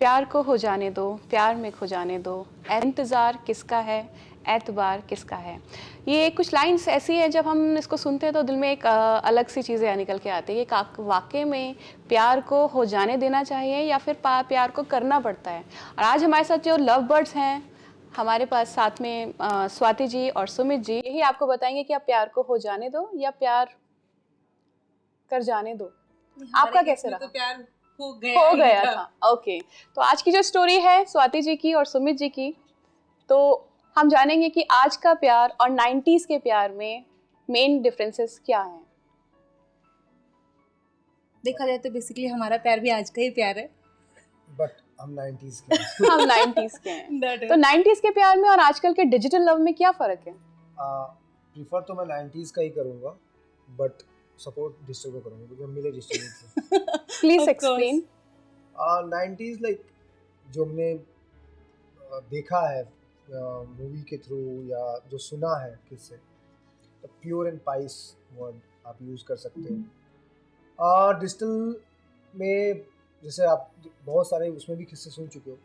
प्यार को हो जाने दो, प्यार में खो जाने दो, इंतज़ार किसका है, एतबार किसका है। ये कुछ लाइन्स ऐसी है जब हम इसको सुनते हैं तो दिल में एक अलग सी चीज़ें निकल के आती है। ये वाक़ई में प्यार को हो जाने देना चाहिए या फिर प्यार को करना पड़ता है। और आज हमारे साथ जो लव बर्ड्स हैं हमारे पास साथ में स्वाति जी और सुमित जी, यही आपको बताएंगे कि आप प्यार को हो जाने दो या प्यार कर जाने दो। आपका कैसे रहा? तो प्यार हो गया था। ओके, तो आज की जो स्टोरी है स्वाति जी की और सुमित जी की, तो हम जानेंगे कि आज का प्यार और 90s के प्यार में मेन डिफरेंसेस क्या हैं। देखा जाए तो बेसिकली हमारा प्यार भी आज का ही प्यार है, बट हम 90s के हैं। हम 90s के हैं। तो 90s के प्यार में और आजकल के डिजिटल लव में क्या फर्क है? प्रीफर तो मैं 90s का ही करूँगा, बट सपोर्ट डिजिटल को करूँगा क्योंकि हम मिले डिजिटल से। Please explain. 90s लाइक जो हमने देखा है मूवी के थ्रू या जो सुना है किससे, तो प्योर एंड पाइस वर्ड आप यूज़ कर सकते हो। डिजिटल में जैसे आप बहुत सारे उसमें भी किस्से सुन चुके हो,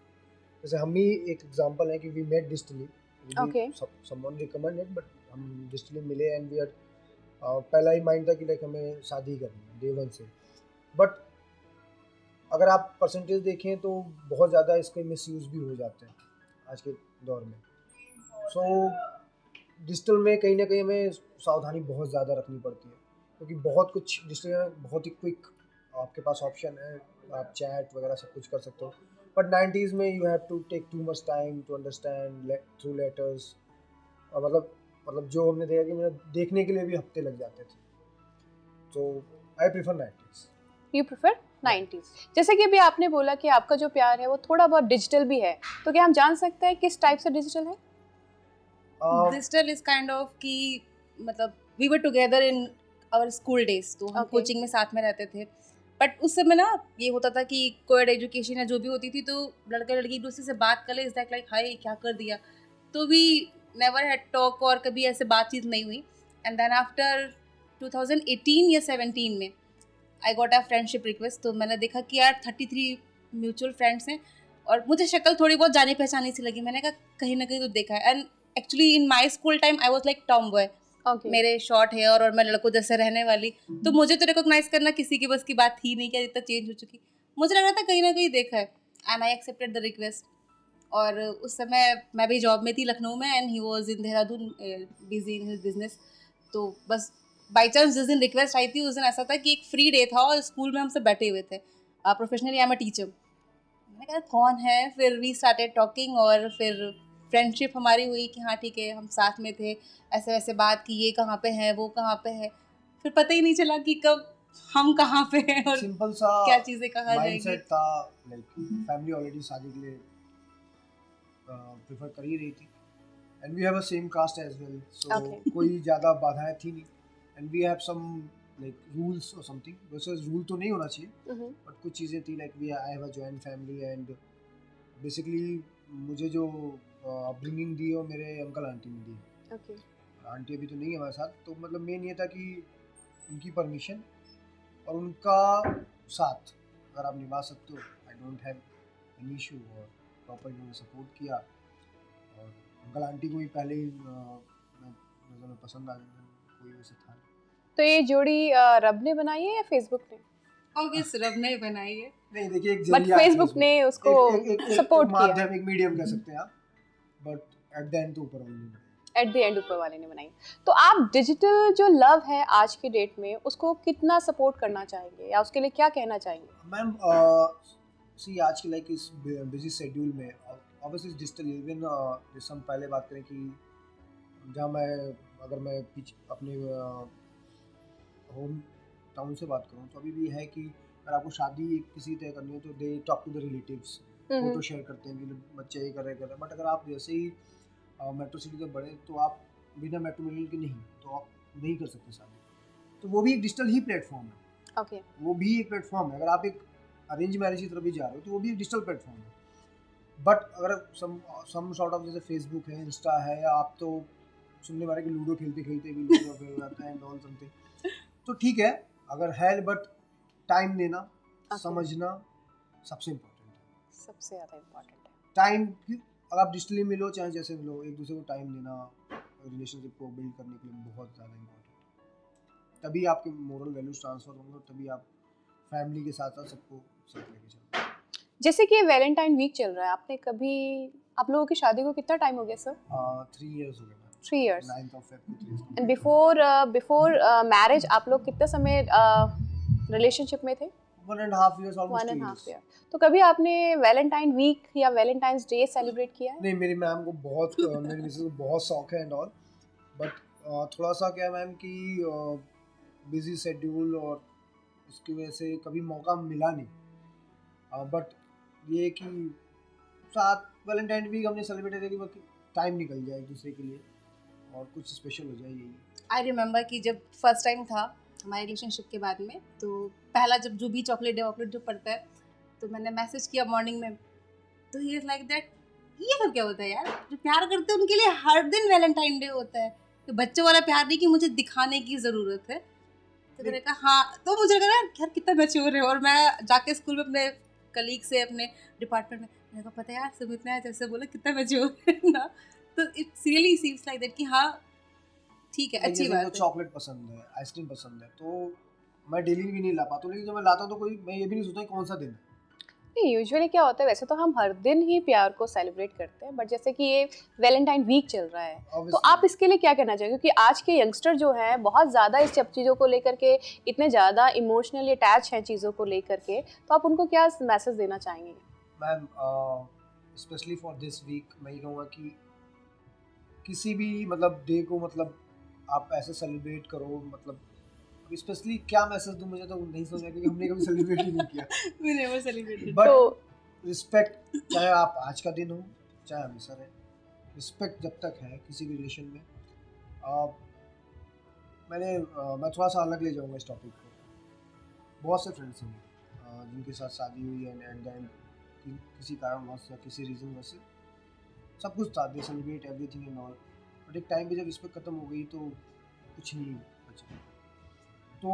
जैसे हम ही एक एग्जांपल है कि we met digitally, someone recommended, but हम डिजिटली मिले एंड वी आर पहला ही माइंड था कि लाइक हमें शादी करनी है डे वन से। बट अगर आप परसेंटेज देखें तो बहुत ज़्यादा इसके मिसयूज़ भी हो जाते हैं आज के दौर में। सो डिजिटल में कहीं ना कहीं हमें सावधानी बहुत ज़्यादा रखनी पड़ती है क्योंकि बहुत कुछ डिजिटल में बहुत ही क्विक आपके पास ऑप्शन है, आप चैट वगैरह सब कुछ कर सकते हो। बट 90s में you have to take too much time to understand through letters, मतलब जो हमने देखा कि मेरा देखने के लिए भी हफ्ते लग जाते थे। तो I prefer 90s। You prefer 90s। जैसे कि अभी आपने बोला कि आपका जो प्यार है वो थोड़ा बहुत डिजिटल भी है, तो क्या हम जान सकते हैं किस टाइप से डिजिटल है? डिजिटल इज काइंड ऑफ कि मतलब we were together in our school days, तो हम कोचिंग में साथ में रहते थे। बट उस समय ना ये होता था कि कोएड एजुकेशन या जो भी होती थी तो लड़का लड़की एक दूसरे से बात कर ले, इज दैट लाइक हाय क्या कर दिया, तो वी नेवर हैड टॉक और कभी ऐसे बातचीत नहीं हुई। एंड देन आफ्टर 2018 या 17 में I got a friendship request, तो मैंने देखा कि यार 33 म्यूचुअल फ्रेंड्स हैं और मुझे शक्ल थोड़ी बहुत जानी पहचानी सी लगी। मैंने कहा कहीं ना कहीं तो देखा है। And actually in my school time I was like Tom boy, मेरे शॉर्ट हेयर और मैं लड़कों जैसे रहने वाली, तो मुझे तो रिकॉग्नाइज करना किसी की बस की बात थी नहीं, क्या इतना चेंज हो चुकी। मुझे लग रहा था कहीं ना कहीं देखा है and I accepted the request. और उस समय मैं भी जॉब में थी लखनऊ में and he was in Dehradun busy in his business. तो बस बाई चांस जिस दिन रिक्वेस्ट आई थी उस दिन ऐसा था कि एक फ्री डे था और स्कूल में हम सब बैठे हुए थे। Professionally I am a teacher. मैंने कहा कौन है, फिर वी स्टार्टेड टॉकिंग और फिर फ्रेंडशिप हमारी हुई कि हाँ ठीक है हम साथ में थे, ऐसे वैसे बात की, ये कहाँ पे है वो कहाँ पे है, फिर पता ही नहीं चला कि कब हम कहाँ पे हैं और सिंपल सा क्या चीज़ें कहाँ जाएंगी। माइंडसेट था, लाइक फैमिली ऑलरेडी शादी के लिए प्रेफर कर ही रही थी and we have a same cost as well, so कोई ज़्यादा बाधाएं थी नहीं and we have some like rules और समथिंग। वैसे रूल तो नहीं होना चाहिए बट कुछ चीज़ें थी, like we I have a joint family and basically मुझे जो अपब्रिंगिंग दी वो मेरे अंकल आंटी ने दी। आंटी अभी तो नहीं है हमारे साथ, तो मतलब मेन ये था कि उनकी परमिशन और उनका साथ अगर आप निभा सकते हो, I don't have any issue, और प्रॉपर इन्होंने सपोर्ट किया और अंकल आंटी को भी पहले ही नज़र में पसंद आ गया, कोई वैसे था। तो ये जोड़ी रब ने बनाई है या फेसबुक ने? ऑब्वियस रब ने बनाई है। नहीं देखिए एक बट फेसबुक ने उसको सपोर्ट किया, माध्यम एक मीडियम कह सकते हैं आप, बट एट द एंड तो ऊपर वाले ने बनाई। एट द एंड ऊपर वाले ने बनाई। तो आप डिजिटल जो लव है आज की डेट में उसको कितना सपोर्ट करना चाहेंगे या उसके लिए क्या कहना चाहेंगे? मैम सी आज की लाइक इस बिजी शेड्यूल में ऑब्वियसली डिजिटल इवन जैसे हम पहले बात करें कि जहाँ मैं अगर मैं अपने होम टाउन से बात करूँ तो अभी भी है कि अगर आपको शादी किसी तय करनी है तो they talk to the relatives, photo share करते हैं कि बच्चे ये कर रहे हैं। बट अगर आप जैसे ही मेट्रो सिटी से बढ़े तो आप बिना मेट्रो मिलने के नहीं, तो आप नहीं कर सकते शादी, तो वो भी एक डिजिटल ही प्लेटफॉर्म है। ओके, वो भी एक प्लेटफॉर्म है। अगर आप एक अरेंज मैरिज की तरफ भी जा रहे हो तो वो भी एक डिजिटल प्लेटफॉर्म है। बट अगर सम सॉर्ट ऑफ जैसे फेसबुक है, इंस्टा है, या आप तो सुनने वाले कि लूडो खेलते खेलते भी लूडो फेल जाता है एंड ऑल समथिंग, तो ठीक है अगर है, बट टाइम देना समझना सबसे इम्पोर्टेंट है। सबसे ज़्यादा इम्पोर्टेंट है। टाइम, अगर आप डिजिटली मिलो चाहे जैसे मिलो, एक दूसरे को टाइम देना रिलेशनशिप को बिल्ड करने के लिए बहुत ज़्यादा इम्पोर्टेंट है। तभी आपके मोरल वैल्यूज ट्रांसफर होंगे और तभी आप फैमिली के साथ साथ सबको साथ लेके चलोगे। जैसे कि वैलेंटाइन वीक चल रहा है, आपने कभी, आप लोगों की शादी को कितना टाइम हो गया सर? 3 इयर्स हो गए ma'am. 3 years. 9th of Feb को 3 years and complete before marriage आप लोग कितने समय रिलेशनशिप में थे? हुए। 1.5 years, almost 2 1.5 years। ईयर। तो कभी आपने वैलेंटाइन वीक या वैलेंटाइंस डे सेलिब्रेट किया है? नहीं, मेरी मैम को बहुत मेरी मिसेस को बहुत शौक है एंड ऑल, बट थोड़ा सा क्या है मैम कि बिजी शेड्यूल और उसकी वजह से कभी मौका मिला नहीं। बट ये कि साथ वैलेंटाइन वीक हमने सेलिब्रेट किया कि टाइम निकल जाए एक दूसरे के लिए और कुछ स्पेशल हो जाए यही। आई रिमेंबर कि जब फर्स्ट टाइम था हमारे रिलेशनशिप के बाद में, तो पहला जब जो भी चॉकलेट वॉकलेट जो पड़ता है, तो मैंने मैसेज किया मॉर्निंग में, तो ही इज लाइक दैट, ये सब क्या होता है यार, जो प्यार करते हैं उनके लिए हर दिन वैलेंटाइन डे होता है, तो बच्चों वाला प्यार नहीं कि मुझे दिखाने की ज़रूरत है। तो मैंने कहा हाँ, तो मुझे लगा यार कितना मैच्योर है। और मैं जाके स्कूल में अपने कलीग से, अपने डिपार्टमेंट में, मेरे को पता है यार सुमित ने जैसे बोला कितना मैच्योर है ना, तो it's really seems like that कि हाँ ठीक है, अच्छी बात है। चॉकलेट पसंद है, आइसक्रीम पसंद है, तो मैं डेली भी नहीं ला पाता हूँ, लेकिन जब मैं लाता हूँ तो कोई, मैं ये भी नहीं सोचता कि कौन सा दिन है। नहीं, यूजुअली क्या होता है, वैसे तो हम हर दिन ही प्यार को सेलिब्रेट करते हैं, बट जैसे कि ये वैलेंटाइन वीक चल रहा है, तो Obviously। आप इसके लिए क्या कहना चाहेंगे? क्योंकि आज के यंगस्टर जो हैं बहुत ज़्यादा इस सब चीज़ों को लेकर के इतने ज़्यादा इमोशनली अटैच हैं चीज़ों को लेकर के, तो आप उनको क्या मैसेज देना चाहेंगे? Ma'am specially for this week मैं ये कहूँगा कि किसी भी मतलब डे को मतलब आप ऐसे सेलिब्रेट करो, मतलब स्पेशली क्या मैसेज दूँ मुझे तो नहीं समझ आया, क्योंकि हमने कभी सेलिब्रेट ही नहीं किया। We never celebrated. बट तो रिस्पेक्ट, चाहे आप आज का दिन हो चाहे हमेशा रहे, रिस्पेक्ट जब तक है किसी भी रिलेशन में। मैं थोड़ा सा अलग ले जाऊँगा इस टॉपिक को। बहुत से फ्रेंड्स हैं जिनके साथ शादी हुई है एंड देन किसी कारणवश या किसी रीज़न वजह से सब कुछ था, दे celebrate everything and all, but एक टाइम पे जब रिस्पेक्ट खत्म हो गई तो कुछ नहीं बचा। तो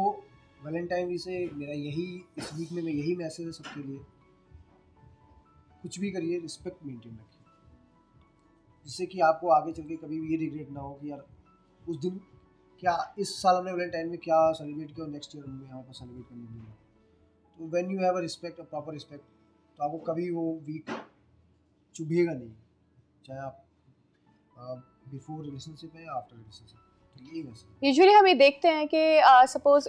वैलेंटाइन डे से मेरा यही, इस वीक में मैं यही मैसेज है सबके लिए, कुछ भी करिए रिस्पेक्ट मेंटेन रखिए, जिससे कि आपको आगे चल के कभी भी ये रिग्रेट ना हो कि यार उस दिन क्या, इस साल हमने वैलेंटाइन में क्या सेलिब्रेट किया और नेक्स्ट ईयर हमें यहाँ पर सेलिब्रेट करने मिला। तो when you have a respect, a proper respect, तो आपको कभी वो वीक चुभेगा नहीं, चाहे आप बिफोर रिलेशनशिप है या आफ्टर रिलेशनशिप। तो यही मैसेज। यूजुअली हम ये देखते हैं कि सपोज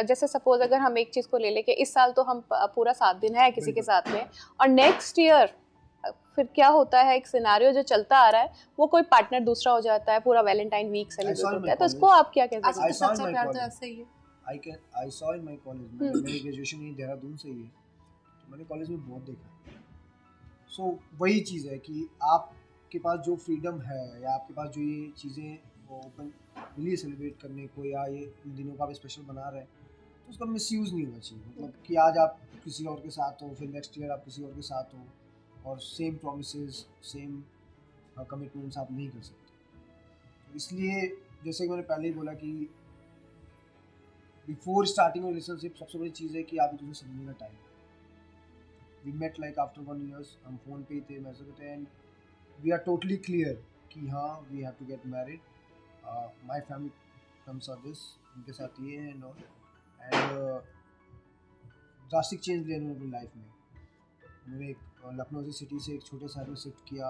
जैसे सपोज अगर हम एक चीज़ को ले लें कि इस साल तो हम पूरा 7 दिन है किसी के साथ में, और नेक्स्ट ईयर फिर क्या होता है, एक सिनारियो जो चलता आ रहा है, वो कोई पार्टनर दूसरा हो जाता है, पूरा वैलेंटाइन वीक सेलिब्रेट होता है, तो इसको आप क्या कहते आजकल हैं? तो सच्चा प्यार तो ऐसा ही है। I saw in my college, मेरी ग्रेजुएशन ही देहरादून से ही है, तो मैंने कॉलेज में बहुत देखा। सो वही चीज़ है कि आपके पास जो फ्रीडम है या आपके पास जो ये चीज़ें ओपन मिली सेलिब्रेट करने को, या ये इन दिनों का आप स्पेशल बना रहे हैं, तो उसका मिसयूज़ नहीं होना चाहिए। मतलब कि आज आप किसी और के साथ हो, फिर नेक्स्ट ईयर आप किसी और के साथ हो, और सेम प्रॉमिसेस, सेम कमिटमेंट्स आप नहीं कर सकते। तो इसलिए जैसे कि मैंने पहले ही बोला कि बिफोर स्टार्टिंग रिलेशनशिप सबसे बड़ी चीज़ है कि आप एक दूसरे समझने का time. We met like after 1 years, हम फ़ोन पे ही थे, मैसेज पे थे, and we are totally clear कि हाँ we have to get married, my family comes are this, उनके साथ ये है and all, and drastic change लिया उन्होंने अपनी लाइफ में। उन्होंने एक लखनऊ से सिटी से एक छोटे शहर में शिफ्ट किया,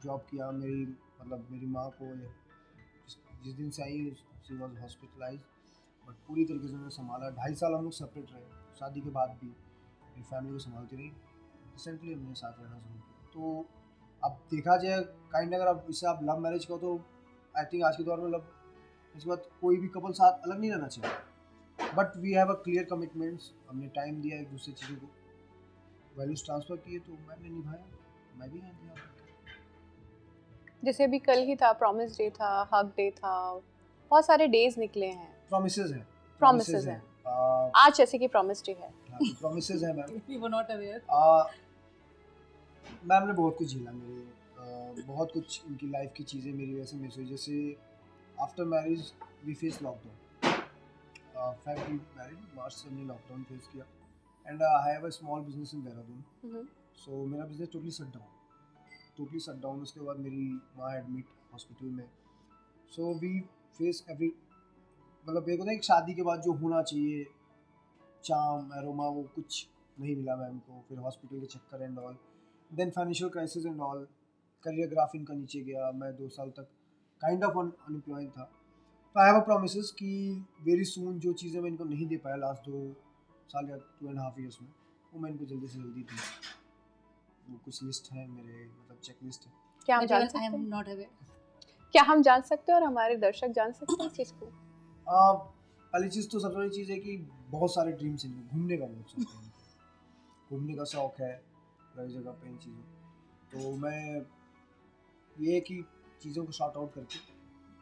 जॉब किया। मेरी माँ को जिस दिन से I she was hospitalise, but पूरी तरीके से उन्होंने संभाला। 2.5 साल हम लोग सेपरेट रहे, शादी के बाद भी मेरी फैमिली को संभालती रही। रिसेंटली हमने साथ रहना शुरू किया। तो अब देखा जाए काइंड, अगर आप इससे आप लव मैरिज करो तो आई थिंक आज के दौर में इसके बाद कोई भी कपल साथ अलग नहीं रहना चाहिए, but we have a clear commitments. हमने टाइम दिया एक दूसरे चीज़ों को, वैल्यूज ट्रांसफ़र किए, तो मैंने निभाया, मैं भी यहाँ दिया। जैसे अभी कल ही था प्रॉमिस डे था, हग डे था, बहुत सारे डेज निकले हैं। प्रॉमिसेस हैं, Promises हैं। आज जैसे कि प्रॉमिस डे है। प्रॉमिसेस हैं ma'am. We were not aware. Ma'am ने बहुत कुछ झेला मेरे, बहुत कुछ इनकी लाइफ की चीज़ें मेरी वजह से मिस हुई। जैसे after marriage we face lockdown, Feb married, March से हमने लॉकडाउन फेस किया, and I have a small business in Dehradun, so मेरा बिजनेस टोटली शट डाउन। उसके बाद मेरी माँ एडमिट हॉस्पिटल में। सो वी फेस एवरी, मतलब एक होता है कि शादी के बाद जो होना चाहिए चार्म एरोमा, वो कुछ नहीं मिला मैम को। फिर हॉस्पिटल के चक्कर and all, then financial crisis and all, career graph इनका नीचे गया। मैं 2 साल तक काइंड ऑफ अनएम्प्लॉयड था। तो आई हैव अ प्रोमिस कि वेरी सून जो चीज़ें मैं इनको नहीं दे पाया लास्ट 2 साल या 2.5 ईयर्स में, वो मैं इनको जल्दी से जल्दी दूँ। वो कुछ लिस्ट है मेरे, मतलब चेक लिस्ट है। क्या हम जान आई सकते एम हैं, नॉट अवेयर। क्या हम जान सकते हैं और हमारे दर्शक जान सकते हैं इस चीज़ को? पहली चीज़ तो सबसे बड़ी चीज़ है कि बहुत सारे ड्रीम्स हैं, घूमने का बहुत शौक है, घूमने का शौक है हर जगह पे इन चीज़ों। तो मैं ये है कि चीज़ों को शॉर्ट आउट करके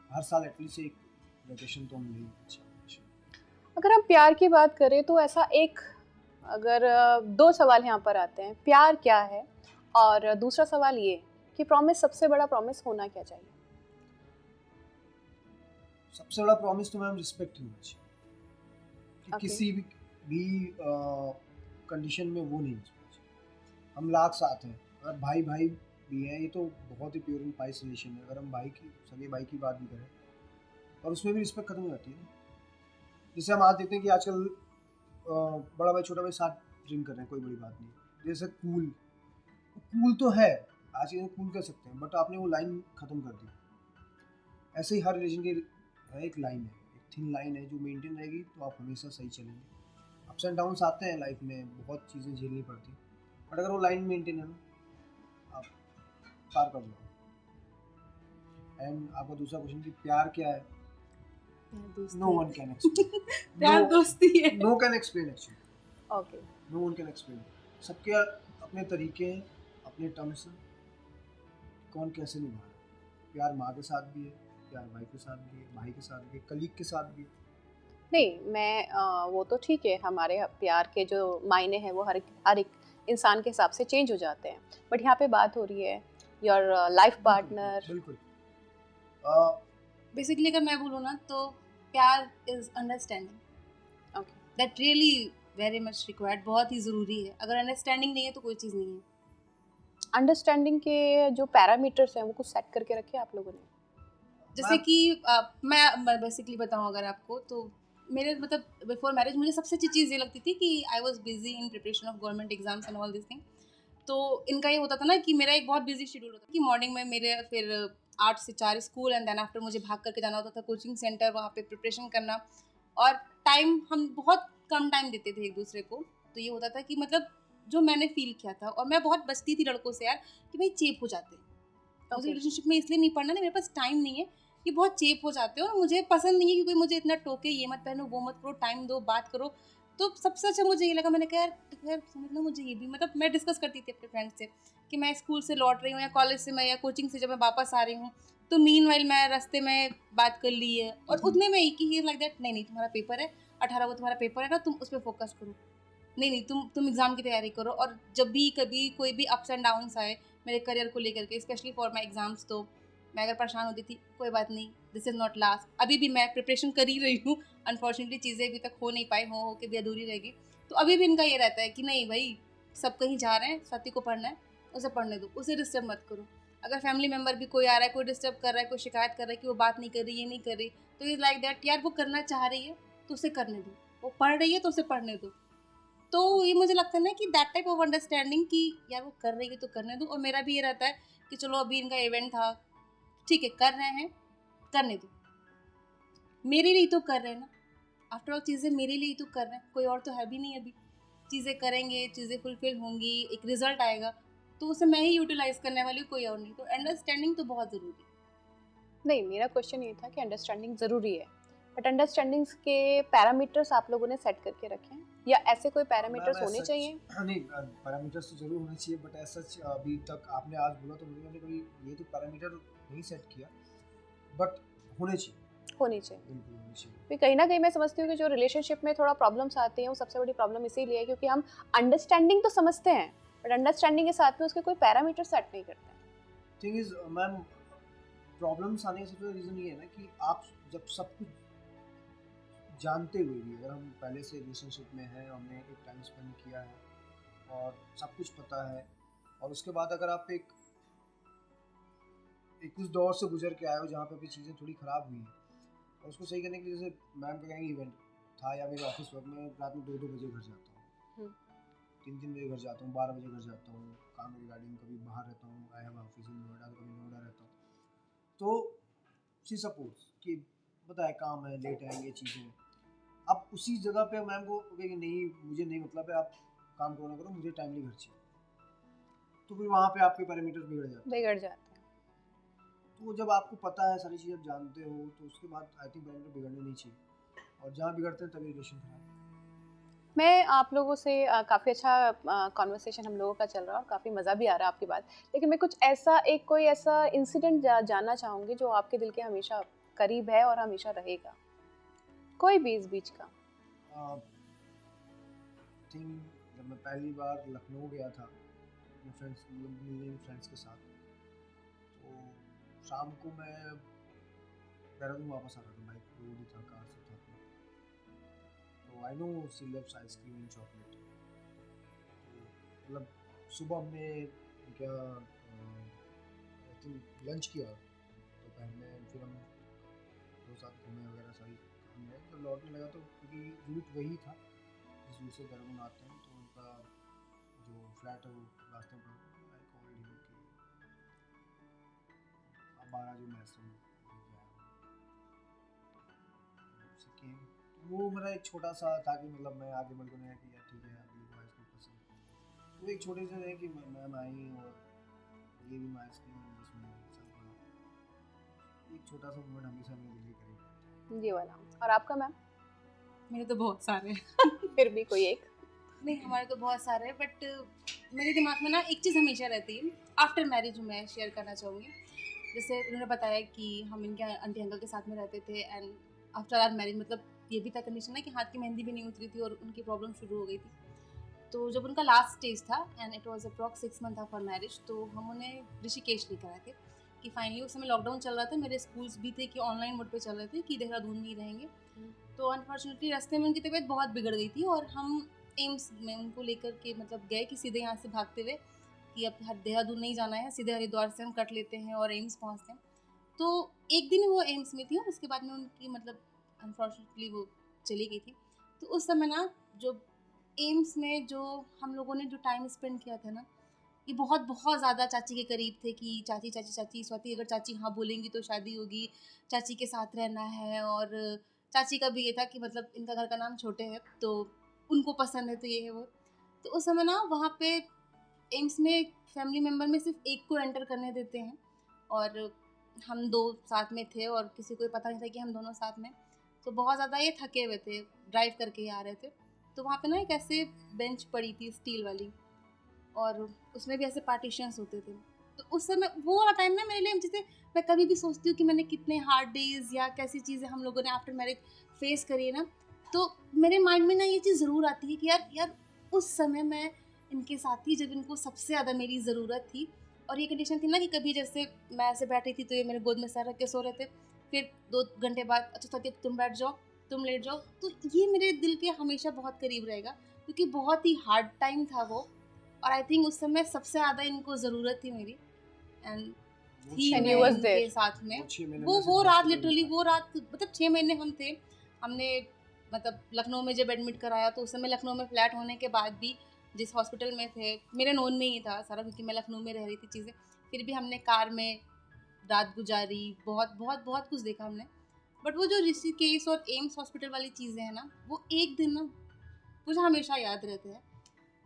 हर साल एटलीस्ट एक वेकेशन तो हम लें। अच्छा vacation। अगर हम प्यार की बात करें तो ऐसा एक, अगर 2 सवाल यहाँ पर आते हैं, प्यार क्या है और दूसरा सवाल ये कि प्रॉमिस, सबसे बड़ा प्रॉमिस होना क्या चाहिए? सबसे बड़ा प्रॉमिस तो मैम रिस्पेक्ट होना चाहिए कि Okay. किसी भी कंडीशन में वो नहीं होना चाहिए। हम लाख साथ हैं, अगर भाई भाई भी हैं, ये तो बहुत ही प्योर एंड पाइस रिलेशन है। अगर हम भाई की, सगे भाई की बात भी करें, और उसमें भी रिस्पेक्ट खत्म हो जाती है। जैसे हम आज देखते हैं कि आजकल बड़ा भाई छोटा भाई साथ ड्रिंक कर रहे हैं, कोई बड़ी बात नहीं। जैसे कूल तो है, आज के कूल कर सकते हैं, बट आपने वो लाइन खत्म कर दी। ऐसे ही हर रिलेशन की है एक लाइन है, एक थिन लाइन है, जो मेंटेन रहेगी तो आप हमेशा सही चलेंगे। अप्स एंड डाउन्स आते हैं लाइफ में, बहुत चीज़ें झेलनी पड़ती, बट अगर वो लाइन मेंटेन है ना, आप पार कर जाओ। एंड आपका दूसरा क्वेश्चन कि प्यार क्या है, नो वन कैन एक्सप्लेन। प्यार दोस्ती है। No can explain actually, okay, no one can explain. सबके अपने तरीके हैं, अपने टर्म्स हैं, कौन कैसे निभा रहा है। प्यार माँ के साथ भी है, प्यार भाई के साथ भी है, भाई के साथ भी है, कलीग के साथ भी है। नहीं मैं वो तो ठीक है, हमारे प्यार के जो मायने हैं वो हर एक इंसान के हिसाब से चेंज हो जाते हैं, बट यहाँ पे बात हो रही है योर लाइफ पार्टनर। बिल्कुल। बेसिकली अगर मैं बोलूँ ना तो प्यार is understanding, okay, that really very much required, बहुत ही ज़रूरी है। अगर अंडरस्टैंडिंग नहीं है तो कोई चीज़ नहीं है। अंडरस्टैंडिंग के जो पैरामीटर्स हैं वो कुछ सेट करके रखे आप लोगों ने? जैसे कि मैं बेसिकली बताऊँ अगर आपको, तो मेरे मतलब बिफोर मैरिज मुझे सबसे अच्छी चीज़ ये लगती थी कि I was busy in preparation of government exams and all this thing. तो इनका ये होता था ना कि मेरा एक बहुत बिजी शेड्यूल होता था कि मॉर्निंग में मेरे फिर 8 से 4 स्कूल एंड देन आफ्टर मुझे भाग करके जाना होता था कोचिंग सेंटर, वहाँ पे प्रिपरेशन करना। और टाइम हम बहुत कम टाइम देते थे एक दूसरे को। तो ये होता था कि मतलब जो मैंने फील किया था, और मैं बहुत बचती थी लड़कों से यार कि भाई चेप हो जाते हैं, मुझे Okay. रिलेशनशिप में इसलिए नहीं पढ़ना ना, मेरे पास टाइम नहीं है, कि बहुत चेप हो जाते हो और मुझे पसंद नहीं है कि कोई मुझे इतना टोके, ये मत पहनो वो मत करो, टाइम दो, बात करो। तो सबसे अच्छा मुझे ये लगा, मैंने कहा यार समझ लो मुझे ये भी, मतलब मैं डिस्कस करती थी अपने फ्रेंड्स से कि मैं स्कूल से लौट रही हूँ या कॉलेज से मैं या कोचिंग से जब मैं वापस आ रही हूँ, तो मीनवाइल मैं रास्ते में बात कर ली है, और उतने में ही कि ही लाइक दैट, नहीं तुम्हारा पेपर है 18 को, तुम्हारा पेपर है ना, तुम उस पर फोकस करो, नहीं तुम एग्ज़ाम की तैयारी करो। और जब भी कभी कोई भी अप्स एंड डाउन्स आए मेरे करियर को लेकर के, स्पेशली फॉर माई एग्ज़ाम्स, तो मैं अगर परेशान होती थी, कोई बात नहीं, दिस इज़ नॉट लास्ट, अभी भी मैं प्रिपरेशन कर ही रही हूँ। अनफॉर्चुनेटली चीज़ें अभी तक हो नहीं पाई, हो के भी अधूरी रहेगी। तो अभी भी इनका ये रहता है कि नहीं भाई, सब कहीं जा रहे हैं, साथी को पढ़ना है, उसे पढ़ने दो, उसे डिस्टर्ब मत करो। अगर फैमिली मेम्बर भी कोई आ रहा है, कोई डिस्टर्ब कर रहा है, कोई शिकायत कर रहा है कि वो बात नहीं कर रही, ये नहीं कर रही, तो इज़ लाइक दैट, यार वो करना चाह रही है तो उसे करने दो, वो पढ़ रही है तो उसे पढ़ने दो। तो ये मुझे लगता है ना कि दैट टाइप ऑफ अंडरस्टैंडिंग कि यार वो कर रही है तो करने दो। और मेरा भी ये रहता है कि चलो अभी इनका इवेंट था, ठीक है कर रहे हैं, करने दो, मेरे लिए तो कर रहे हैं ना, आफ्टर ऑल चीज़ें मेरे लिए तो कर रहे हैं, कोई और तो है भी नहीं। अभी चीज़ें करेंगे, चीज़ें फुलफिल होंगी, एक रिजल्ट आएगा, तो उसे मैं ही यूटिलाइज करने वाली हूँ, कोई और नहीं। तो अंडरस्टैंडिंग तो बहुत ज़रूरी है। नहीं, मेरा क्वेश्चन ये था कि अंडरस्टैंडिंग ज़रूरी है, बट अंडरस्टैंडिंग्स के पैरामीटर्स आप लोगों ने सेट करके रखे हैं या ऐसे कोई पैरामीटर्स होने चाहिए? नहीं, पैरामीटर्स तो जरूर होने चाहिए, बट ऐसा अभी तक आपने आज बोला तो मैंने कभी ये तो पैरामीटर नहीं सेट किया, बट होने चाहिए, होनी चाहिए। बिल्कुल होने चाहिए। फिर कहीं ना कहीं मैं समझती हूँ कि जो रिलेशनशिप में थोड़ा प्रॉब्लम्स आती हैं वो सबसे बड़ी प्रॉब्लम इसीलिए है क्योंकि हम अंडरस्टैंडिंग तो समझते हैं बट अंडरस्टैंडिंग के साथ में उसके कोई पैरामीटर सेट नहीं करते। थिंग इज मैम, प्रॉब्लम्स आने का सबसे बड़ा रीज़न ये है ना कि आप जब सब कुछ जानते हुए भी, अगर हम पहले से रिलेशनशिप में हैं, हमने एक टाइम स्पेंड किया है और सब कुछ पता है, और उसके बाद अगर आप एक उस दौर से गुजर के आए हो जहाँ पे आपकी चीज़ें थोड़ी ख़राब हुई हैं, और उसको सही करने के लिए, जैसे मैम का कहेंगे इवेंट था या मेरे ऑफिस वर्क में, रात में 2-2 बजे घर जाता हूँ, 3-3 बजे घर जाता हूँ, 12 बजे घर जाता हूँ, काम रिगार्डिंग कभी बाहर रहता हूँ, I have office in Noida, तो कभी नोएडा रहता हूँ, तो शी सपोर्ट्स कि पता है काम है, लेट आएंगे चीज़ें। अब उसी जगह पे मैम को कहेंगे नहीं, मुझे नहीं मतलब है, आप काम करो ना करो, मुझे टाइमली घर चाहिए, तो फिर वहाँ पे आपके पैरामीटर्स बिगड़ जाते हैं। तो जब आपको पता है सारी चीज़ें, आप जानते हो, तो उसके बाद आई थिंक पैरामीटर बिगड़ने नहीं चाहिए, और जहाँ बिगड़ते हैं तभी रिलेशन खराब। मैं आप लोगों से काफ़ी अच्छा कॉन्वर्सेशन हम लोगों का चल रहा है और काफ़ी मज़ा भी आ रहा है आपकी बात, लेकिन मैं कुछ ऐसा कोई ऐसा इंसिडेंट जानना चाहूँगी जो आपके दिल के हमेशा करीब है और हमेशा रहेगा, कोई भी इस बीच का। थिंक जब मैं पहली बार लखनऊ गया था अपने फ्रेंड्स मिलने फ्रेंड्स के साथ, तो शाम को मैं देहरादून वापस आ रहा था, बाइक रोड ही था, कार से था अपना, तो I know she loves ice cream and chocolate, तो मतलब सुबह हमने क्या आई थिंक लंच किया दोपहर में, फिर हम दो साथ घूमे वगैरह, सारी काम है, तो लौटने लगा तो क्योंकि रूट वही था जिस रूट से देहरादून आते हैं, तो उनका जो फ्लैट है वो रास्ते में पड़ा, आई कॉल्ड हिम कि अब आ जो मैं से गया हूँ, वो मेरा एक छोटा सा था कि मतलब मैं आगे बढ़ गया कि यार ठीक है, अगली को आइसक्रीम पसंद, तो एक छोटे से है कि मैम आई और ये भी मैं आइसक्रीम जिसमें सब बड़ा, एक छोटा सा मोमेंट हमेशा मेरे दिल के करीब। ये वाला। और आपका मैम? मेरे तो बहुत सारे फिर भी कोई एक? नहीं, हमारे तो बहुत सारे हैं, बट मेरे दिमाग में ना एक चीज़ हमेशा रहती है आफ्टर मैरिज, मैं शेयर करना चाहूँगी। जैसे उन्होंने बताया कि हम इनके आंटी अंकल के साथ में रहते थे, एंड आफ्टर आवर मैरिज मतलब ये भी था कंडीशन है कि हाथ की मेहंदी भी नहीं उतरी थी और उनकी प्रॉब्लम शुरू हो गई थी। तो जब उनका लास्ट स्टेज था and it was approx 6 month after marriage, तो हम उन्हें ऋषिकेश लेकर आए थे कि फाइनली उस समय लॉकडाउन चल रहा था, मेरे स्कूल्स भी थे कि ऑनलाइन मोड पे चल रहे थे कि देहरादून में ही रहेंगे। तो अनफॉर्चुनेटली रास्ते में उनकी तबीयत बहुत बिगड़ गई थी और हम एम्स में उनको लेकर के मतलब गए कि सीधे यहाँ से भागते हुए कि अब देहरादून नहीं जाना है, सीधे हरिद्वार से हम कट लेते हैं और एम्स पहुँचते हैं। तो एक दिन वो एम्स में थी और उसके बाद में उनकी मतलब अनफॉर्चुनेटली वो चली गई थी। तो उस समय ना जो एम्स में जो हम लोगों ने जो टाइम स्पेंड किया था ना, ये बहुत बहुत ज़्यादा चाची के करीब थे कि चाची चाची चाची स्वाति, अगर चाची हाँ बोलेंगी तो शादी होगी, चाची के साथ रहना है। और चाची का भी ये था कि मतलब इनका घर का नाम छोटे है तो उनको पसंद है, तो ये है वो। तो उस समय ना वहाँ पे एम्स में फैमिली मेम्बर में सिर्फ एक को एंटर करने देते हैं और हम दो साथ में थे और किसी को पता नहीं था कि हम दोनों साथ में। तो बहुत ज़्यादा ये थके हुए थे, ड्राइव करके ही आ रहे थे। तो वहाँ पे ना एक ऐसे बेंच पड़ी थी स्टील वाली और उसमें भी ऐसे पार्टीशंस होते थे। तो उस समय वो वाला टाइम ना मेरे लिए, जैसे मैं कभी भी सोचती हूँ कि मैंने कितने हार्ड डेज या कैसी चीज़ें हम लोगों ने आफ्टर मैरिज फेस करी है ना, तो मेरे माइंड में ना ये चीज़ ज़रूर आती है कि यार उस समय मैं इनके साथ थी जब इनको सबसे ज़्यादा मेरी ज़रूरत थी। और ये कंडीशन थी ना कि कभी जैसे मैं ऐसे बैठी थी तो ये मेरे गोद में सर रख के सो रहे थे, फिर 2 घंटे बाद अच्छा सत्य तुम बैठ जाओ, तुम लेट जाओ। तो ये मेरे दिल के हमेशा बहुत करीब रहेगा क्योंकि बहुत ही हार्ड टाइम था वो। और आई थिंक उस समय सबसे ज़्यादा इनको ज़रूरत थी मेरी, एंड थी And मैं you was इनके there. साथ में। वो 6 महीने वो में से वो रात hospital लिटरली में था। वो रात मतलब 6 महीने हम थे। हमने मतलब लखनऊ में जब एडमिट कराया तो उस समय लखनऊ में फ्लैट होने के बाद भी जिस हॉस्पिटल में थे मेरे नोन में ही था सारा, क्योंकि मैं लखनऊ में रह रही थी चीज़ें। फिर भी हमने कार में रात गुजारी, बहुत बहुत बहुत कुछ देखा हमने। बट वो जो ऋषिकेश और एम्स हॉस्पिटल वाली चीज़ें हैं ना, वो एक दिन ना मुझे हमेशा याद रहते हैं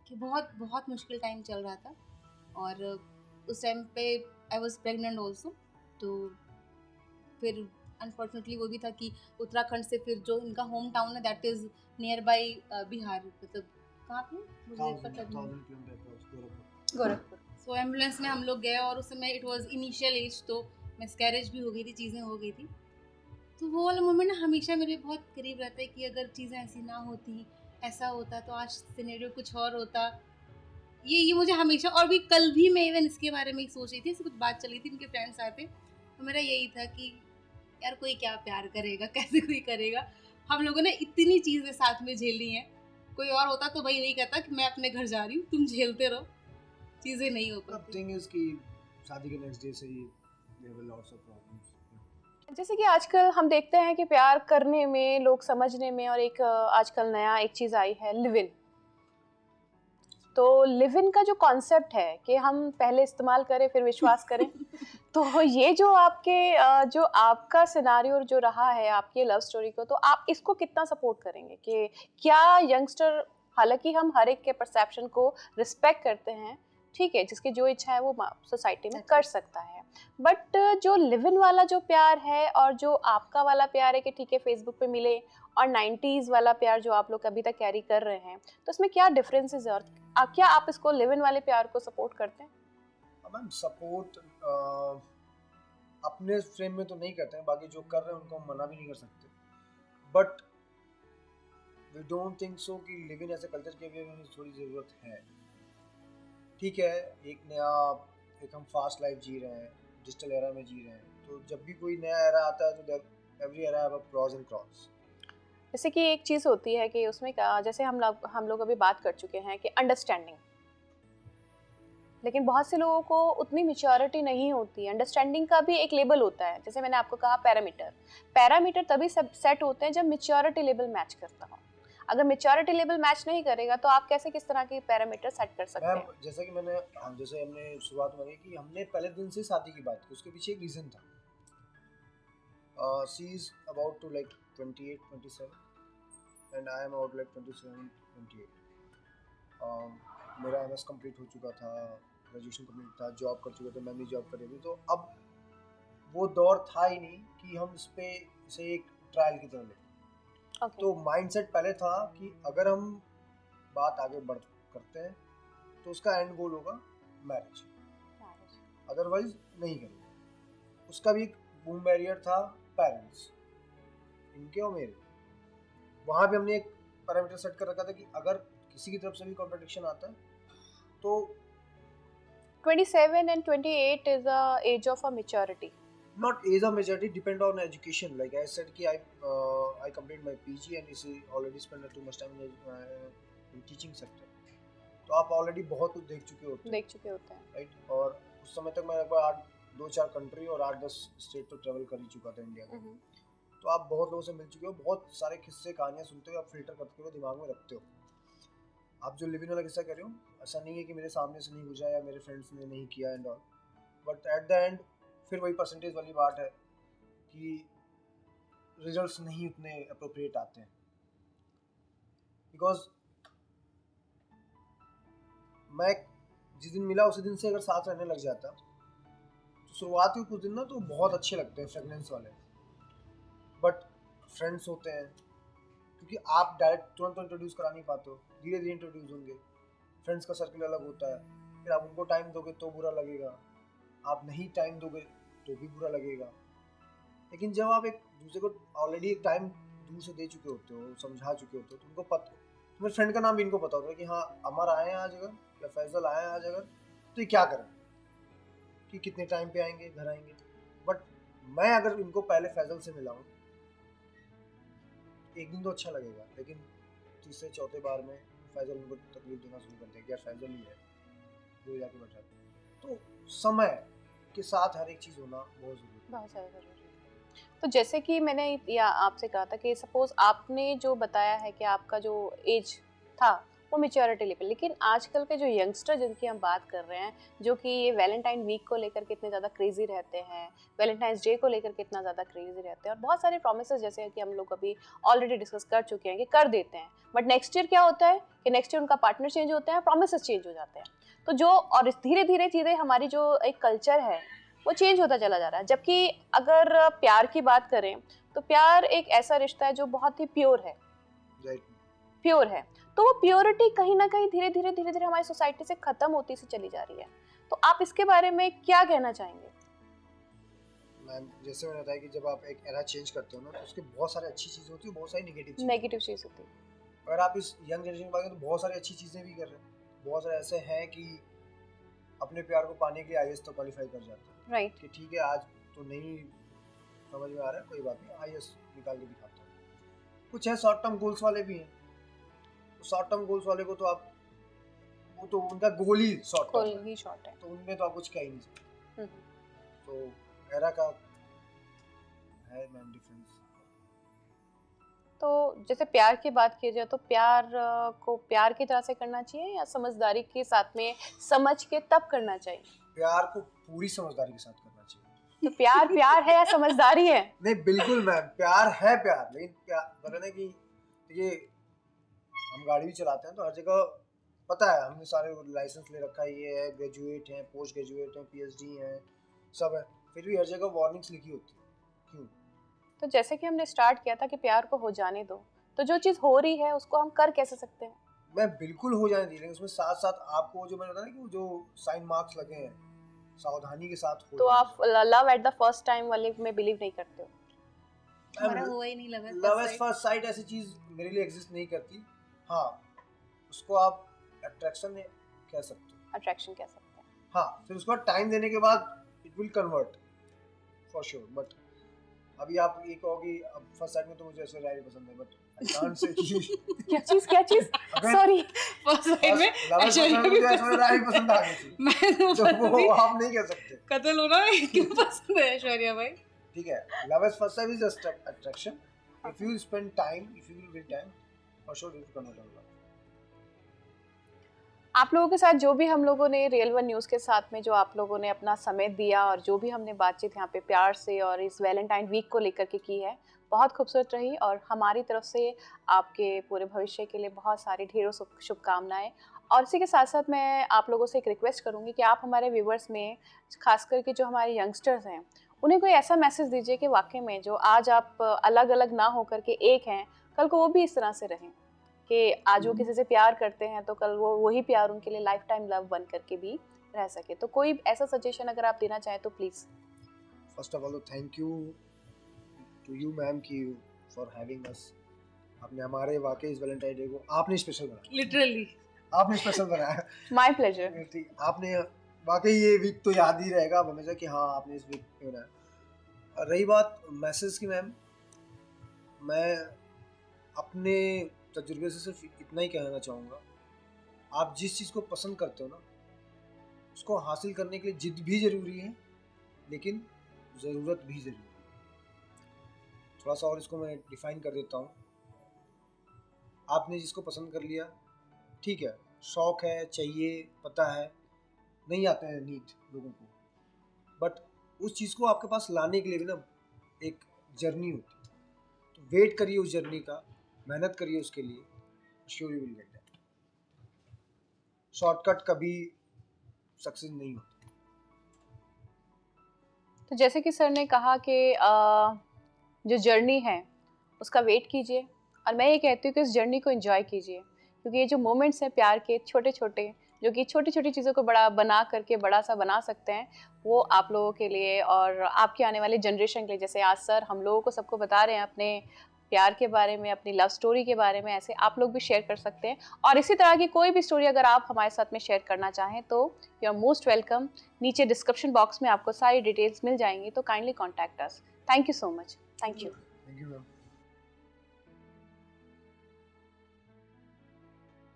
कि बहुत बहुत मुश्किल टाइम चल रहा था। और उस टाइम पे आई वॉज प्रेगनेंट ऑल्सो। तो फिर अनफॉर्चुनेटली वो भी था कि उत्तराखंड से फिर जो इनका होम टाउन है that is near by Bihar, मतलब कहाँ पे मुझे पता नहीं। गोरखपुर। सो एम्बुलेंस में हम लोग गए और उस समय इट वाज इनिशियल एज, तो मिसकैरेज भी हो गई थी, चीज़ें हो गई थी। तो वो वाला मोमेंट ना हमेशा मेरे बहुत करीब रहता है कि अगर चीज़ें ऐसी ना होती, ऐसा होता तो आज सिनेरियो कुछ और होता। ये मुझे हमेशा, और भी कल भी मैं इवन इसके बारे में ही सोच रही थी, ऐसे कुछ बात चली थी, इनके फ्रेंड्स आए थे तो मेरा यही था कि यार कोई क्या प्यार करेगा, कैसे कोई करेगा। हम लोगों ने इतनी चीज़ें साथ में झेली हैं, कोई और होता तो भाई नहीं कहता कि मैं अपने घर जा रही हूँ, तुम झेलते रहो। चीजें नहीं हो The पाती। thing is कि शादी के नेक्स्ट डे से ही there were lots of problems. जैसे कि आजकल हम देखते हैं कि प्यार करने में, लोग समझने में, और एक आजकल नया एक चीज़ आई है, लिव इन। तो लिव इन का जो कॉन्सेप्ट है कि हम पहले इस्तेमाल करें फिर विश्वास करें, तो ये जो आपके जो आपका सिनारियो जो रहा है आपकी लव स्टोरी को, तो आप इसको कितना सपोर्ट करेंगे कि क्या यंगस्टर, हालांकि हम हर एक के परसेप्शन को रिस्पेक्ट करते हैं, ठीक है, जिसकी जो इच्छा है वो सोसाइटी में कर सकता है, बट जो लिव इन वाला जो प्यार है और जो आपका वाला प्यार है कि ठीक है फेसबुक पे मिले, और 90s वाला प्यार जो आप लोग अभी तक कैरी कर रहे हैं, तो इसमें क्या डिफरेंसेस है, और क्या आप इसको लिव इन वाले प्यार को सपोर्ट करते हैं? मैम सपोर्ट अपने फ्रेम में तो नहीं करते हैं, बाकी जो कर रहे हैं उनको हम मना भी नहीं कर सकते, but we don't think so कि लिव इन ऐसे कल्चर के लिए हमें थोड़ी ज़रूरत है। ठीक है, एक हम फास्ट लाइफ जी रहे हैं, डिजिटल एरा में जी रहे हैं, तो जब भी कोई नया एरा आता है तो every era have a pros and cons. जैसे कि एक चीज़ होती है कि उसमें जैसे हम लोग अभी बात कर चुके हैं कि अंडरस्टैंडिंग, लेकिन बहुत से लोगों को उतनी मैच्योरिटी नहीं होती। अंडरस्टैंडिंग का भी एक लेवल होता है, जैसे मैंने आपको कहा पैरामीटर तभी सेट होते हैं जब मैच्योरिटी लेवल मैच करता हो। अगर मैच्योरिटी लेवल मैच नहीं करेगा तो आप कैसे किस तरह की पैरामीटर सेट कर सकते हैं? जैसे कि जैसे हमने शुरुआत में कि हमने पहले दिन से शादी की बात की, उसके पीछे एक रीज़न था। She is about to like 28, 27 and I am about like 27, 28। मेरा MS कंप्लीट हो चुका था, ग्रेजुएशन कंप्लीट था, जॉब कर चुके थे, मैं भी जॉब कर रही थी, तो अब वो दौर था ही नहीं कि हम इसे एक ट्रायल की तरह लें। Okay. तो माइंडसेट पहले था कि अगर हम बात आगे बढ़ करते हैं तो उसका एंड गोल होगा मैरिज, अदरवाइज नहीं करेंगे। उसका भी एक बूम बैरियर था, पेरेंट्स इनके और मेरे। वहाँ भी हमने एक पैरामीटर सेट कर रखा था कि अगर किसी की तरफ से भी कॉन्ट्रडिक्शन आता है तो 27 and 28 is the age of a maturity. not age of majority, depend on education. Like I said कि I complete my PG and is already spent too much time in teaching sector. तो आप already बहुत कुछ देख चुके होते हैं, right? और उस समय तक मैं लगभग 2-4 कंट्री और 8-10 स्टेट तो ट्रैवल कर ही चुका था इंडिया में। तो आप बहुत लोगों से मिल चुके हो, बहुत सारे किस्से कहानियाँ सुनते हो, आप फिल्टर करते हो, दिमाग में रखते हो। आप जो लिविंग वाला किस्सा कर रहे हो, ऐसा नहीं है कि मेरे सामने से नहीं गुजरा या मेरे फ्रेंड्स ने नहीं किया and all, but at the end फिर वही परसेंटेज वाली बात है कि रिजल्ट्स नहीं उतने अप्रोप्रिएट आते हैं। बिकॉज मैं जिस दिन मिला उसी दिन से अगर साथ रहने लग जाता, तो शुरुआत के कुछ दिन ना तो बहुत अच्छे लगते हैं फ्रेगनेंस वाले, बट फ्रेंड्स होते हैं, क्योंकि आप डायरेक्ट तुरंत इंट्रोड्यूस करा नहीं पाते हो, धीरे धीरे इंट्रोड्यूस होंगे। फ्रेंड्स का सर्कल अलग होता है, फिर आप उनको टाइम दोगे तो बुरा लगेगा, आप नहीं टाइम दोगे तो भी बुरा लगेगा। लेकिन जब आप एक दूसरे को ऑलरेडी एक टाइम दूर से दे चुके होते हो, समझा चुके होते हो, तो उनको पता, तुम्हारे फ्रेंड का नाम भी इनको पता होता है कि हाँ अमर आए हैं आज अगर, या फैजल आए हैं आज अगर, तो ये क्या करें कि कितने टाइम पे आएंगे, घर आएंगे। बट मैं अगर इनको पहले फैजल से मिला हूँ, एक दिन तो अच्छा लगेगा, लेकिन तीसरे चौथे बार में फैजल उनको तकलीफ देना शुरू कर देगा, यार फैजल ही है, वो जाके बैठा। तो समय के साथ हर एक चीज़ होना बहुत ज़रूरी है। तो जैसे कि मैंने या आपसे कहा था कि सपोज आपने जो बताया है कि आपका जो एज था वो मेच्योरिटी लेवल, लेकिन आजकल के जो यंगस्टर जिनकी हम बात कर रहे हैं, जो कि ये वैलेंटाइन वीक को लेकर कितने ज़्यादा क्रेजी रहते हैं, वैलेंटाइंस डे को लेकर कितना ज़्यादा क्रेजी रहते हैं, और बहुत सारे प्रोमिसेस जैसे कि हम लोग अभी ऑलरेडी डिस्कस कर चुके हैं कि कर देते हैं, बट नेक्स्ट ईयर क्या होता है कि नेक्स्ट ईयर उनका पार्टनर चेंज होता है, प्रोमिसेस चेंज हो जाते हैं। तो जो और धीरे धीरे चीज़ें हमारी जो एक कल्चर है वो चेंज होता चला जा रहा है। जबकि अगर प्यार की बात करें तो प्यार एक ऐसा रिश्ता है जो बहुत ही प्योर है, प्योर है। तो वो प्योरिटी कहीं ना कहीं धीरे धीरे हमारी सोसाइटी से खत्म होती सी चली जा रही है। तो आप इसके बारे में क्या कहना चाहेंगे? मैम जैसे मैंने बताया कि जब आप एक एरा चेंज करते हो ना, तो उसके बहुत सारी अच्छी चीज़ें होती है, बहुत सारी नेगेटिव चीज़ होती है। अगर आप इस यंग जनरेशन की बात करें तो बहुत सारी अच्छी चीज़ें भी कर रहे हैं। बहुत सारे ऐसे हैं कि अपने प्यार को पाने के लिए IAS तो क्वालिफाई कर जाते हैं, राइट, कि ठीक है आज तो नहीं समझ में आ रहा है, कोई बात नहीं, IAS निकाल के दिखाता हूँ। कुछ है शॉर्ट टर्म गोल्स वाले भी हैं, तो शॉर्ट टर्म गोल्स वाले को तो आप वो तो उनका गोल ही शॉर्ट गोल टर्म है, ही शॉर्ट है। तो उनमें तो आप कुछ कह ही नहीं सकते। हम्म। तो एरा का है मैम डिफरेंस। तो जैसे प्यार की बात की जाए तो प्यार को प्यार की तरह से करना चाहिए या समझदारी के साथ में समझ के तब करना चाहिए? प्यार को पूरी समझदारी के साथ करना चाहिए। तो प्यार प्यार है या समझदारी है? नहीं बिल्कुल मैम, प्यार है प्यार, लेकिन प्यार बोले कि ये हम गाड़ी भी चलाते हैं तो हर जगह पता है, हमने सारे लाइसेंस ले रखा है, ये है, ग्रेजुएट हैं, पोस्ट ग्रेजुएट हैं, पीएचडी हैं, सब है, फिर भी हर जगह वार्निंग्स लिखी होती है। क्यों? तो जैसे कि हमने स्टार्ट किया था कि प्यार को हो जाने दो, तो जो चीज़ हो रही है उसको हम कर कैसे सकते हैं? मैं बिल्कुल हो जाने दी, लेकिन उसमें साथ साथ आपको जो मैंने बताया ना कि वो जो साइन मार्क्स लगे हैं, सावधानी के साथ हो तो जाना आप love at the first time वाले में बिलीव नहीं करते हो? हमारा हुआ ही नहीं लव लगा एट फर्स्ट साइट ऐसी चीज मेरे लिए एग्जिस्ट नहीं करती। हाँ, उसको आप अट्रैक्शन कह सकते हो, अट्रैक्शन कह सकते हैं। हाँ, फिर उसके बाद टाइम देने के बाद it will convert for sure. But अभी आप ये कहो कि अब फर्स्ट साइड में तो मुझे ऐसे राय पसंद है, बट आई कांट से कि क्या चीज़ अबे, सॉरी। फर्स्ट साइड में लव एट फर्स्ट साइट में मुझे ऐसे राय पसंद आ गई थी, मैं तो तो वो आप नहीं कह सकते। कत्ल होना क्यों पसंद है ऐश्वर्या भाई? ठीक है, love at first sight is just attraction. If you spend time, if you will will time, for sure it will convert on love. आप लोगों के साथ जो भी हम लोगों ने रियल वन न्यूज़ के साथ में जो आप लोगों ने अपना समय दिया और जो भी हमने बातचीत यहाँ पे प्यार से और इस वैलेंटाइन वीक को लेकर के की है, बहुत खूबसूरत रही और हमारी तरफ से आपके पूरे भविष्य के लिए बहुत सारी ढेरों शुभकामनाएं। और इसी के साथ साथ मैं आप लोगों से एक रिक्वेस्ट करूँगी कि आप हमारे व्यूवर्स में खास करके जो हमारे यंगस्टर्स हैं उन्हें कोई ऐसा मैसेज दीजिए कि वाकई में जो आज आप अलग अलग ना होकर के एक हैं, कल को वो भी इस तरह से रहें कि आज वो किसी से प्यार करते हैं तो कल वो वही प्यार उनके लिए लाइफ टाइम लव बन करके भी रह सके। तो कोई ऐसा सजेशन अगर आप देना चाहें तो please. First of all thank you to you ma'am की फॉर हैविंग अस। आपने हमारे वाकई इस वैलेंटाइन डे को आपने स्पेशल बनाया, लिटरली आपने स्पेशल बनाया। My pleasure. ठीक, आपने वाकई ये वीक तो याद ही रहेगा अब हमेशा कि हाँ आपने इस वीक में बनाया। और रही बात मैसेज की मैम, मैं अपने तजुर्बे से सिर्फ इतना ही कहना चाहूँगा, आप जिस चीज़ को पसंद करते हो ना उसको हासिल करने के लिए जिद भी ज़रूरी है, लेकिन ज़रूरत भी ज़रूरी है। थोड़ा सा और इसको मैं डिफाइन कर देता हूँ। आपने जिसको पसंद कर लिया, ठीक है, शौक है, चाहिए, पता है, नहीं आते हैं नीड लोगों को, बट उस चीज़ को आपके पास लाने के लिए भी ना एक जर्नी होती है। तो वेट करिए उस जर्नी का, मेहनत करिए उसके लिए, sure you will get that. Shortcut कभी सक्सेस नहीं होती। तो जैसे कि सर ने कहा कि जो जर्नी है उसका वेट कीजिए और मैं ये कहती हूँ कि इस जर्नी को एंजॉय कीजिए, क्योंकि ये जो मोमेंट्स हैं प्यार के छोटे छोटे, जो कि छोटी छोटी चीज़ों को बड़ा बना करके बड़ा सा बना सकते हैं, वो आप लोगों के लिए और आपके आने वाली जनरेशन के लिए, जैसे आज सर हम लोगों को सबको बता रहे हैं अपने प्यार के बारे में, अपनी लव स्टोरी के बारे में, ऐसे आप लोग भी शेयर कर सकते हैं। और इसी तरह की कोई भी स्टोरी अगर आप हमारे साथ में शेयर करना चाहें तो यू आर मोस्ट वेलकम। नीचे डिस्क्रिप्शन बॉक्स में आपको सारी डिटेल्स मिल जाएंगी, तो kindly contact us. Thank you so much. Thank you. Thank you ma'am.